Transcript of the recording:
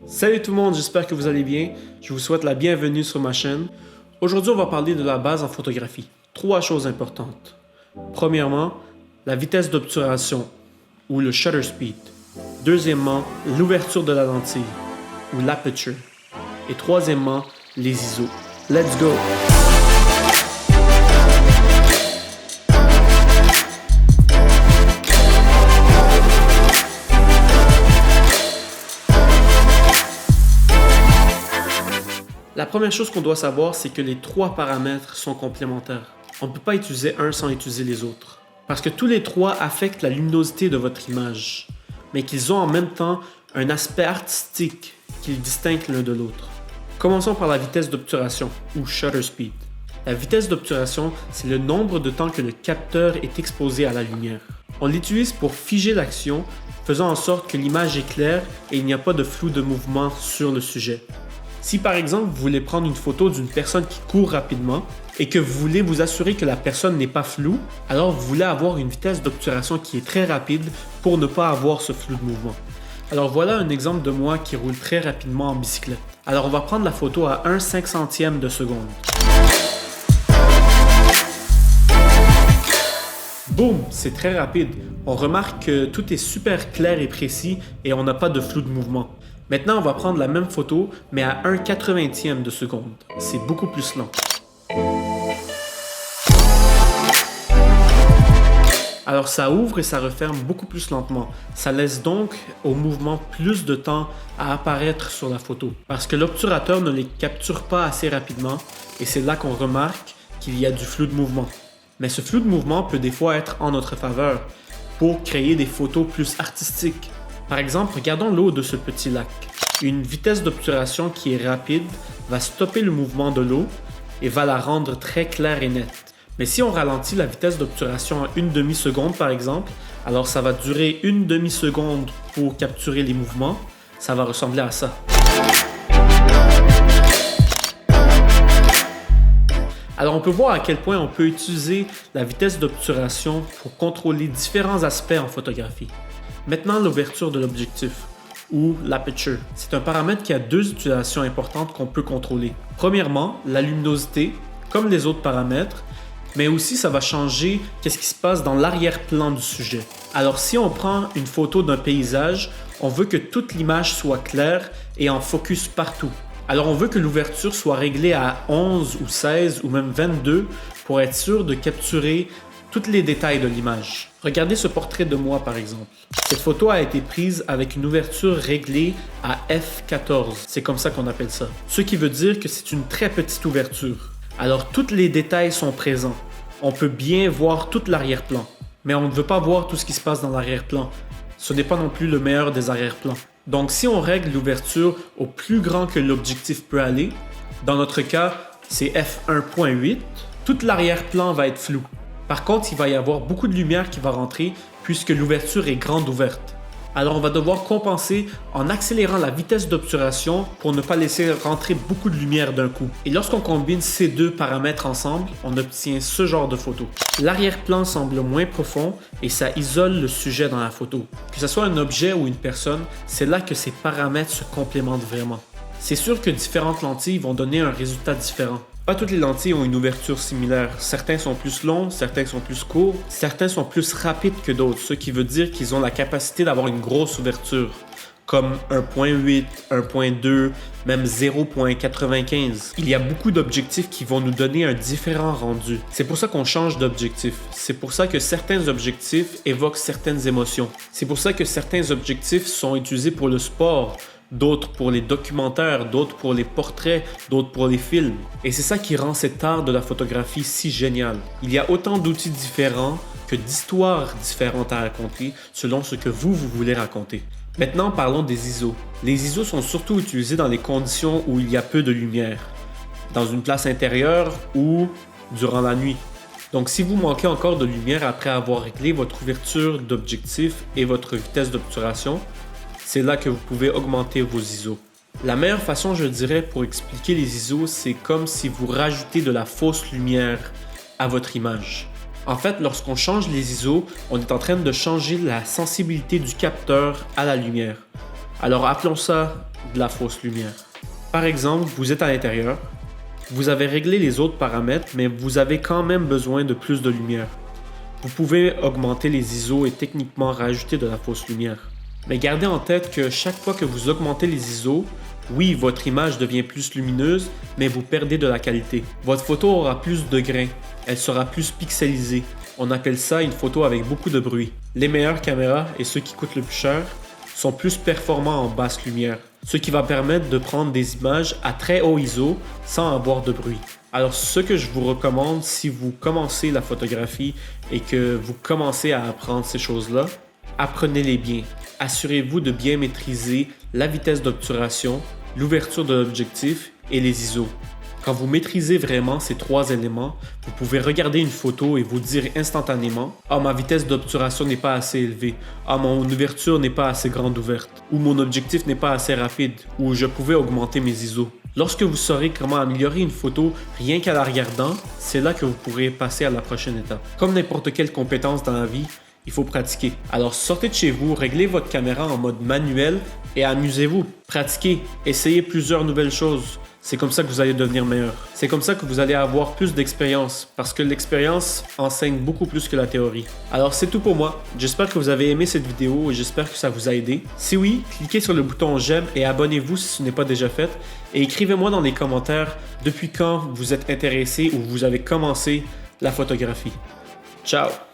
Salut tout le monde, j'espère que vous allez bien. Je vous souhaite la bienvenue sur ma chaîne. Aujourd'hui, on va parler de la base en photographie. 3 choses importantes. Premièrement, la vitesse d'obturation ou le shutter speed. Deuxièmement, l'ouverture de la lentille ou l'aperture. Et troisièmement, les ISO. Let's go! La première chose qu'on doit savoir, c'est que les 3 paramètres sont complémentaires. On ne peut pas utiliser un sans utiliser les autres. Parce que tous les 3 affectent la luminosité de votre image, mais qu'ils ont en même temps un aspect artistique qui les distingue l'un de l'autre. Commençons par la vitesse d'obturation, ou shutter speed. La vitesse d'obturation, c'est le nombre de temps que le capteur est exposé à la lumière. On l'utilise pour figer l'action, faisant en sorte que l'image est claire et il n'y a pas de flou de mouvement sur le sujet. Si par exemple vous voulez prendre une photo d'une personne qui court rapidement et que vous voulez vous assurer que la personne n'est pas floue, alors vous voulez avoir une vitesse d'obturation qui est très rapide pour ne pas avoir ce flou de mouvement. Alors voilà un exemple de moi qui roule très rapidement en bicyclette. Alors on va prendre la photo à 1/500e de seconde. Boum, c'est très rapide. On remarque que tout est super clair et précis et on n'a pas de flou de mouvement. Maintenant, on va prendre la même photo, mais à 1/80e de seconde. C'est beaucoup plus lent. Alors ça ouvre et ça referme beaucoup plus lentement. Ça laisse donc au mouvement plus de temps à apparaître sur la photo. Parce que l'obturateur ne les capture pas assez rapidement et c'est là qu'on remarque qu'il y a du flou de mouvement. Mais ce flou de mouvement peut des fois être en notre faveur pour créer des photos plus artistiques. Par exemple, regardons l'eau de ce petit lac. Une vitesse d'obturation qui est rapide va stopper le mouvement de l'eau et va la rendre très claire et nette. Mais si on ralentit la vitesse d'obturation à 1 demi-seconde par exemple, alors ça va durer 1 demi-seconde pour capturer les mouvements. Ça va ressembler à ça. Alors on peut voir à quel point on peut utiliser la vitesse d'obturation pour contrôler différents aspects en photographie. Maintenant, l'ouverture de l'objectif, ou l'aperture. C'est un paramètre qui a 2 utilisations importantes qu'on peut contrôler. Premièrement, la luminosité, comme les autres paramètres, mais aussi ça va changer qu'est-ce qui se passe dans l'arrière-plan du sujet. Alors si on prend une photo d'un paysage, on veut que toute l'image soit claire et en focus partout. Alors on veut que l'ouverture soit réglée à 11 ou 16 ou même 22 pour être sûr de capturer tous les détails de l'image. Regardez ce portrait de moi par exemple. Cette photo a été prise avec une ouverture réglée à f14. C'est comme ça qu'on appelle ça. Ce qui veut dire que c'est une très petite ouverture. Alors tous les détails sont présents. On peut bien voir tout l'arrière-plan. Mais on ne veut pas voir tout ce qui se passe dans l'arrière-plan. Ce n'est pas non plus le meilleur des arrière-plans. Donc si on règle l'ouverture au plus grand que l'objectif peut aller, dans notre cas c'est f1.8, tout l'arrière-plan va être flou. Par contre, il va y avoir beaucoup de lumière qui va rentrer puisque l'ouverture est grande ouverte. Alors on va devoir compenser en accélérant la vitesse d'obturation pour ne pas laisser rentrer beaucoup de lumière d'un coup. Et lorsqu'on combine ces 2 paramètres ensemble, on obtient ce genre de photo. L'arrière-plan semble moins profond et ça isole le sujet dans la photo. Que ce soit un objet ou une personne, c'est là que ces paramètres se complémentent vraiment. C'est sûr que différentes lentilles vont donner un résultat différent. Pas toutes les lentilles ont une ouverture similaire. Certains sont plus longs, certains sont plus courts, certains sont plus rapides que d'autres, ce qui veut dire qu'ils ont la capacité d'avoir une grosse ouverture, comme 1.8, 1.2, même 0.95. Il y a beaucoup d'objectifs qui vont nous donner un différent rendu. C'est pour ça qu'on change d'objectif. C'est pour ça que certains objectifs évoquent certaines émotions. C'est pour ça que certains objectifs sont utilisés pour le sport, d'autres pour les documentaires, d'autres pour les portraits, d'autres pour les films. Et c'est ça qui rend cet art de la photographie si génial. Il y a autant d'outils différents que d'histoires différentes à raconter selon ce que vous voulez raconter. Maintenant, parlons des ISO. Les ISO sont surtout utilisés dans les conditions où il y a peu de lumière, dans une place intérieure ou durant la nuit. Donc si vous manquez encore de lumière après avoir réglé votre ouverture d'objectif et votre vitesse d'obturation, c'est là que vous pouvez augmenter vos ISO. La meilleure façon, je dirais, pour expliquer les ISO, c'est comme si vous rajoutez de la fausse lumière à votre image. En fait, lorsqu'on change les ISO, on est en train de changer la sensibilité du capteur à la lumière. Alors appelons ça de la fausse lumière. Par exemple, vous êtes à l'intérieur, vous avez réglé les autres paramètres, mais vous avez quand même besoin de plus de lumière. Vous pouvez augmenter les ISO et techniquement rajouter de la fausse lumière. Mais gardez en tête que chaque fois que vous augmentez les ISO, oui, votre image devient plus lumineuse, mais vous perdez de la qualité. Votre photo aura plus de grains, elle sera plus pixelisée. On appelle ça une photo avec beaucoup de bruit. Les meilleures caméras et ceux qui coûtent le plus cher sont plus performants en basse lumière, ce qui va permettre de prendre des images à très haut ISO sans avoir de bruit. Alors ce que je vous recommande si vous commencez la photographie et que vous commencez à apprendre ces choses-là, apprenez-les bien. Assurez-vous de bien maîtriser la vitesse d'obturation, l'ouverture de l'objectif et les ISO. Quand vous maîtrisez vraiment ces trois éléments, vous pouvez regarder une photo et vous dire instantanément « Ah, ma vitesse d'obturation n'est pas assez élevée. Ah, mon ouverture n'est pas assez grande ouverte. Ou mon objectif n'est pas assez rapide. Ou je pouvais augmenter mes ISO. » Lorsque vous saurez comment améliorer une photo rien qu'à la regardant, c'est là que vous pourrez passer à la prochaine étape. Comme n'importe quelle compétence dans la vie, il faut pratiquer. Alors sortez de chez vous, réglez votre caméra en mode manuel et amusez-vous. Pratiquez, essayez plusieurs nouvelles choses. C'est comme ça que vous allez devenir meilleur. C'est comme ça que vous allez avoir plus d'expérience parce que l'expérience enseigne beaucoup plus que la théorie. Alors c'est tout pour moi. J'espère que vous avez aimé cette vidéo et j'espère que ça vous a aidé. Si oui, cliquez sur le bouton j'aime et abonnez-vous si ce n'est pas déjà fait. Et écrivez-moi dans les commentaires depuis quand vous êtes intéressé ou vous avez commencé la photographie. Ciao!